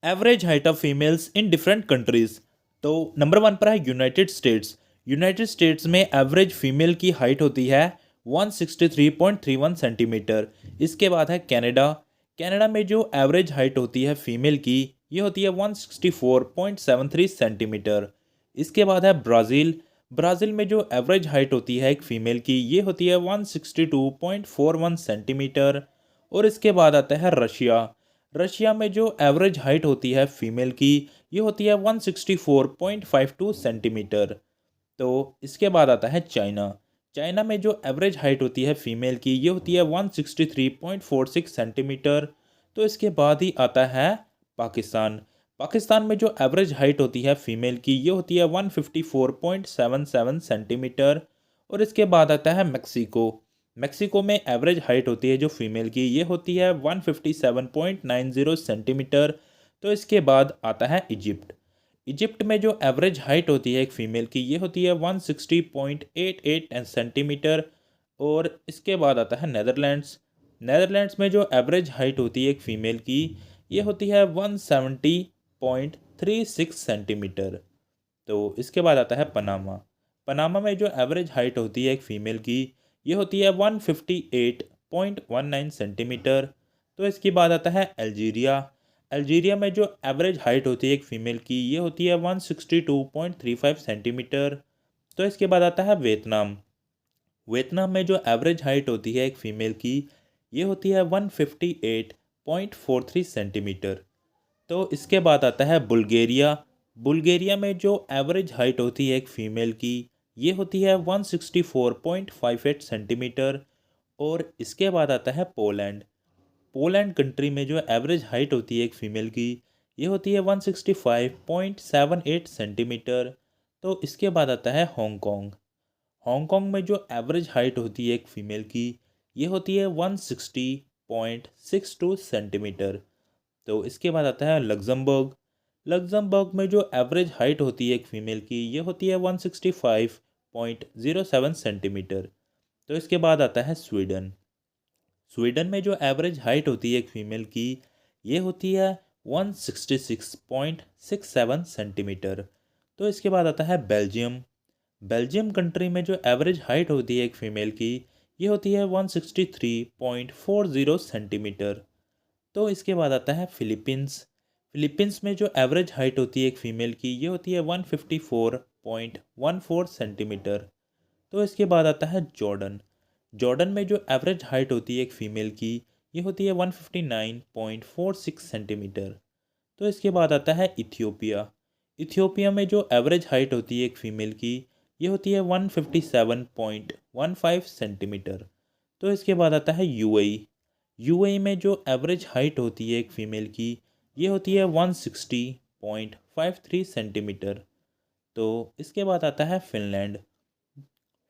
Average height of females in different countries. तो number one पर है यूनाइटेड स्टेट्स। यूनाइटेड स्टेट्स में average female की हाइट होती है 163.31 सेंटीमीटर। इसके बाद है कनाडा। कनाडा में जो एवरेज हाइट होती है फीमेल की ये होती है 164.73 सेंटीमीटर। इसके बाद है ब्राज़ील। ब्राज़ील में जो एवरेज हाइट होती है एक फ़ीमेल की ये होती है 162.41 सेंटीमीटर। और इसके बाद आता है रशिया। रशिया में जो एवरेज हाइट होती है फीमेल की ये होती है 164.52 सेंटीमीटर। तो इसके बाद आता है चाइना। चाइना में जो एवरेज हाइट होती है फीमेल की ये होती है 163.46 सेंटीमीटर। तो इसके बाद ही आता है पाकिस्तान। पाकिस्तान में जो एवरेज हाइट होती है फीमेल की ये होती है 154.77 सेंटीमीटर। और इसके बाद आता है मेक्सिको। मेक्सिको में एवरेज हाइट होती है जो फीमेल की ये होती है 157.90 सेंटीमीटर। तो इसके बाद आता है इजिप्ट। इजिप्ट में जो एवरेज हाइट होती है एक फ़ीमेल की ये होती है 160.88 सेंटीमीटर। और इसके बाद आता है नेदरलैंड्स। नेदरलैंड्स में जो एवरेज हाइट होती है एक फ़ीमेल की ये होती है 170.36 सेंटीमीटर। तो इसके बाद आता है पनामा। पनामा में जो एवरेज हाइट होती है एक फ़ीमेल की ये होती है 158.19 सेंटीमीटर। तो इसके बाद आता है अल्जीरिया। अल्जीरिया में जो एवरेज हाइट होती है एक फ़ीमेल की ये होती है 162.35 सेंटीमीटर। तो इसके बाद आता है वियतनाम। वियतनाम में जो एवरेज हाइट होती है एक फ़ीमेल की ये होती है 158.43 सेंटीमीटर। तो इसके बाद आता है बुल्गारिया। बुल्गारिया में जो एवरेज हाइट होती है एक फ़ीमेल की ये होती है 164.58 सेंटीमीटर। और इसके बाद आता है पोलैंड। पोलैंड कंट्री में जो एवरेज हाइट होती है एक फ़ीमेल की ये होती है 165.78 सेंटीमीटर। तो इसके बाद आता है हांगकांग। हांगकांग में जो एवरेज हाइट होती है एक फ़ीमेल की ये होती है 160.62 सेंटीमीटर। तो इसके बाद आता है लग्जमबर्ग। लग्जमबर्ग में जो एवरेज हाइट होती है एक फ़ीमेल की ये होती है 165.07 सेंटीमीटर। तो इसके बाद आता है स्वीडन। स्वीडन में जो एवरेज हाइट होती है एक फ़ीमेल की ये होती है 166.67 सेंटीमीटर। तो इसके बाद आता है बेल्जियम। बेल्जियम कंट्री में जो एवरेज हाइट होती है एक फ़ीमेल की ये होती है 163.40 सेंटीमीटर। तो इसके बाद आता है फिलीपींस। फिलीपींस में जो एवरेज हाइट होती है एक फ़ीमेल की ये होती है 154.14 सेंटीमीटर। तो इसके बाद आता है जॉर्डन। जॉर्डन में जो एवरेज हाइट होती है एक फ़ीमेल की ये होती है 159.46 सेंटीमीटर। तो इसके बाद आता है इथियोपिया। इथियोपिया में जो एवरेज हाइट होती है एक फ़ीमेल की ये होती है 157.15 सेंटीमीटर। तो इसके बाद आता है यूएई। यूएई में जो एवरेज हाइट होती है एक फ़ीमेल की ये होती है 160.53 सेंटीमीटर। तो इसके बाद आता है फिनलैंड।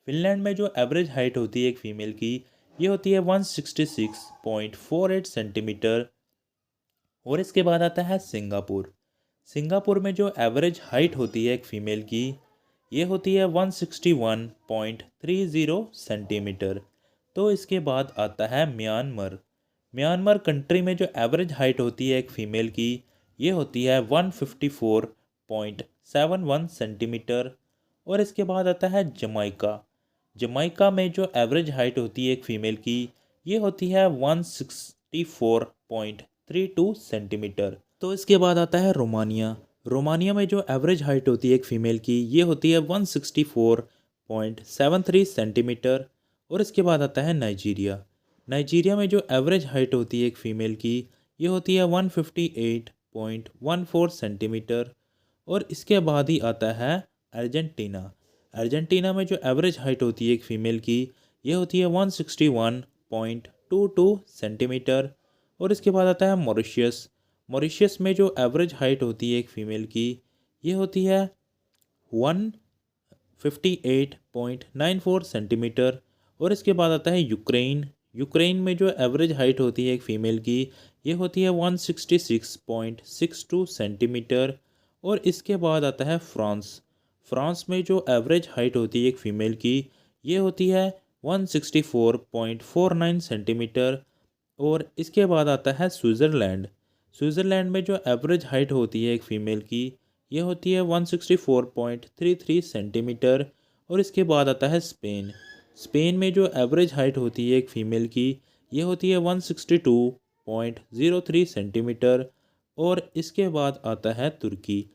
फिनलैंड में जो एवरेज हाइट होती है एक फ़ीमेल की ये होती है 166.48 सेंटीमीटर। और इसके बाद आता है सिंगापुर। सिंगापुर में जो एवरेज हाइट होती है एक फ़ीमेल की ये होती है 161.30 सेंटीमीटर। तो इसके बाद आता है म्यांमार। म्यांमार कंट्री में जो एवरेज हाइट होती है एक फ़ीमेल की ये होती है 154.71 सेंटीमीटर। और इसके बाद आता है जमाइका। जमाइका में जो एवरेज हाइट होती है एक फ़ीमेल की ये होती है 164.32 सेंटीमीटर। तो इसके बाद आता है रोमानिया। रोमानिया में जो एवरेज हाइट होती है एक फ़ीमेल की ये होती है 164.73 सेंटीमीटर। और इसके बाद आता है नाइजीरिया। नाइजीरिया में जो एवरेज हाइट होती है एक फ़ीमेल की ये होती है 158.14 सेंटीमीटर। और इसके बाद ही आता है अर्जेंटीना। अर्जेंटीना में जो एवरेज हाइट होती है एक फ़ीमेल की ये होती है 161.22 सेंटीमीटर। और इसके बाद आता है मॉरिशियस। मॉरिशियस में जो एवरेज हाइट होती है एक फ़ीमेल की ये होती है 158.94 सेंटीमीटर। और इसके बाद आता है यूक्रेन। यूक्रेन में जो एवरेज हाइट होती है एक फ़ीमेल की ये होती है 166.62 सेंटीमीटर। और इसके बाद आता है फ्रांस। फ्रांस में जो एवरेज हाइट होती है एक फ़ीमेल की ये होती है 164.49 सेंटीमीटर। और इसके बाद आता है स्विट्ज़रलैंड। स्विट्ज़रलैंड में जो एवरेज हाइट होती है एक फ़ीमेल की, ये होती है 164.33 सेंटीमीटर। और इसके बाद आता है स्पेन। स्पेन में जो एवरेज हाइट होती है एक फ़ीमेल की, ये होती है 162.03 सेंटीमीटर। और इसके बाद आता है तुर्की।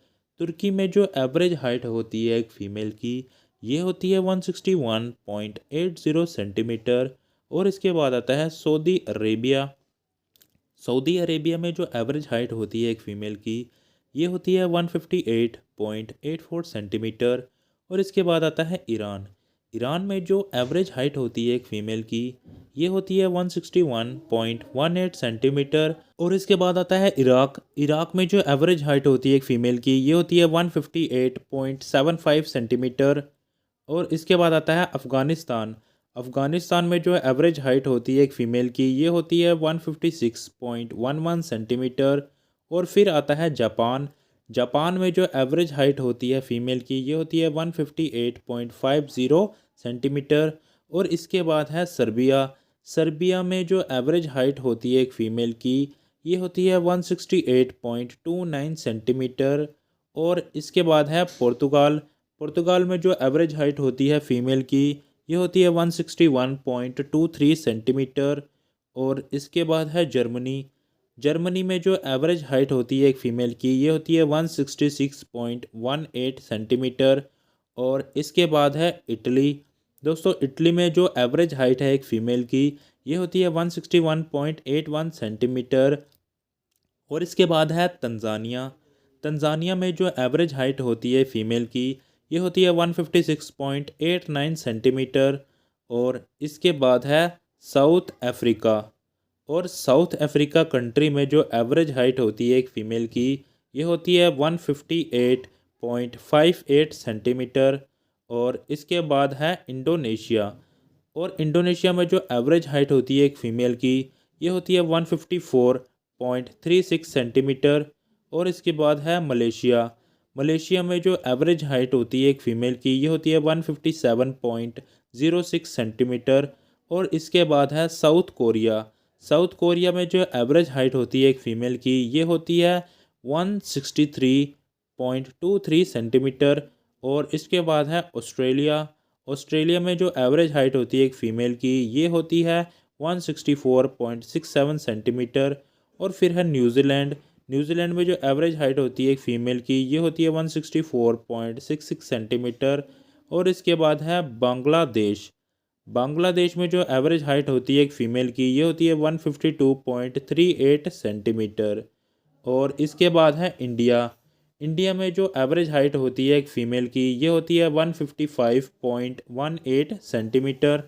तुर्की में जो एवरेज हाइट होती है एक फ़ीमेल की, ये होती है 161.80 सेंटीमीटर। और इसके बाद आता है सऊदी अरेबिया। सऊदी अरेबिया में जो एवरेज हाइट होती है एक फ़ीमेल की, ये होती है 158.84 सेंटीमीटर। और इसके बाद आता है ईरान। ईरान में जो एवरेज हाइट होती है एक फ़ीमेल की, ये होती है 161.18 सेंटीमीटर। और इसके बाद आता है इराक। इराक में जो एवरेज हाइट होती है एक फ़ीमेल की, ये होती है 158.75 सेंटीमीटर। और इसके बाद आता है अफ़गानिस्तान। अफ़गानिस्तान में जो एवरेज हाइट होती है एक फ़ीमेल की, ये होती है 156.11 सेंटीमीटर। और फिर आता है जापान। जापान में जो एवरेज हाइट होती है फ़ीमेल की, ये होती है 158.50 सेंटीमीटर। और इसके बाद है सर्बिया। सर्बिया में जो एवरेज हाइट होती है एक फ़ीमेल की, ये होती है 168.29 सेंटीमीटर। और इसके बाद है पुर्तगाल। पुर्तगाल में जो एवरेज हाइट होती है फ़ीमेल की, ये होती है 161.23 सेंटीमीटर। और इसके बाद है जर्मनी। जर्मनी में जो एवरेज हाइट होती है एक फ़ीमेल की, ये होती है 166.18 सेंटीमीटर। और इसके बाद है इटली। दोस्तों इटली में जो एवरेज हाइट है एक फ़ीमेल की, ये होती है 161.81 सेंटीमीटर। और इसके बाद है तंजानिया। तंजानिया में जो एवरेज हाइट होती है फ़ीमेल की, ये होती है 156.89 सेंटीमीटर। और इसके बाद है साउथ अफ्रीका। और साउथ अफ्रीका कंट्री में जो एवरेज हाइट होती है एक फ़ीमेल की, ये होती है 158.58 सेंटीमीटर। और इसके बाद है इंडोनेशिया। और इंडोनेशिया में जो एवरेज हाइट होती है एक फ़ीमेल की, ये होती है 154.36 सेंटीमीटर। और इसके बाद है मलेशिया। मलेशिया में जो एवरेज हाइट होती है एक फ़ीमेल की, ये होती है 157.06 सेंटीमीटर। और इसके बाद है साउथ कोरिया। साउथ कोरिया में जो एवरेज हाइट होती है एक फ़ीमेल की, ये होती है 163.23 सेंटीमीटर। और इसके बाद है ऑस्ट्रेलिया। ऑस्ट्रेलिया में जो एवरेज हाइट होती है एक फ़ीमेल की, ये होती है 164.67 सेंटीमीटर। और फिर है न्यूजीलैंड। न्यूजीलैंड में जो एवरेज हाइट होती है एक फ़ीमेल की, ये होती है 164.66 सेंटीमीटर। और इसके बाद है बांग्लादेश। बांग्लादेश में जो एवरेज हाइट होती है एक फ़ीमेल की, ये होती है 152.38 सेंटीमीटर। और इसके बाद है इंडिया। इंडिया में जो एवरेज हाइट होती है एक फ़ीमेल की, ये होती है 155.18 सेंटीमीटर।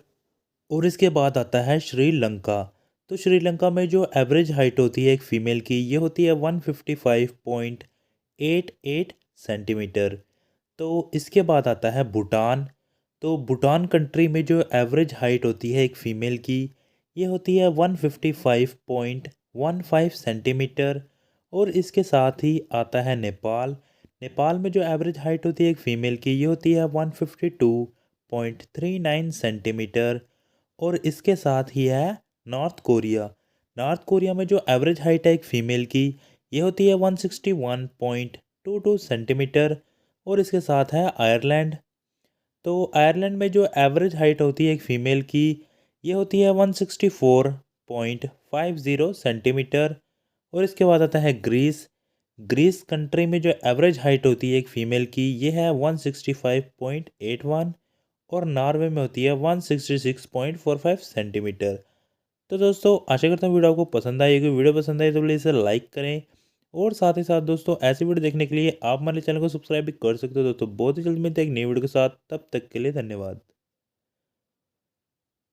और इसके बाद आता है श्रीलंका। तो श्रीलंका में जो एवरेज हाइट होती है एक फ़ीमेल की, ये होती है 155.88 सेंटीमीटर। तो इसके बाद आता है भूटान। तो भूटान कंट्री में जो एवरेज हाइट होती है एक फ़ीमेल की, ये होती है 155.15 सेंटीमीटर। और इसके साथ ही आता है नेपाल। नेपाल में जो एवरेज हाइट होती है एक फ़ीमेल की, ये होती है 152.39 सेंटीमीटर। और इसके साथ ही है नॉर्थ कोरिया। नॉर्थ कोरिया में जो एवरेज हाइट है एक फ़ीमेल की, ये होती है 161.22 सेंटीमीटर। और इसके साथ है आयरलैंड। तो आयरलैंड में जो एवरेज हाइट होती है एक फ़ीमेल की, ये होती है 164.50 सेंटीमीटर। और इसके बाद आता है ग्रीस। ग्रीस कंट्री में जो एवरेज हाइट होती है एक फ़ीमेल की, ये है 165.81। और नॉर्वे में होती है 166.45 सेंटीमीटर। तो दोस्तों आशा करता हूँ वीडियो आपको पसंद आई होगी। वीडियो पसंद आई तो प्लीज़ इसे लाइक करें। और साथ ही साथ दोस्तों ऐसी वीडियो देखने के लिए आप हमारे चैनल को सब्सक्राइब भी कर सकते हो। दोस्तों बहुत ही जल्द मिलते हैं एक नई वीडियो के साथ। तब तक के लिए धन्यवाद।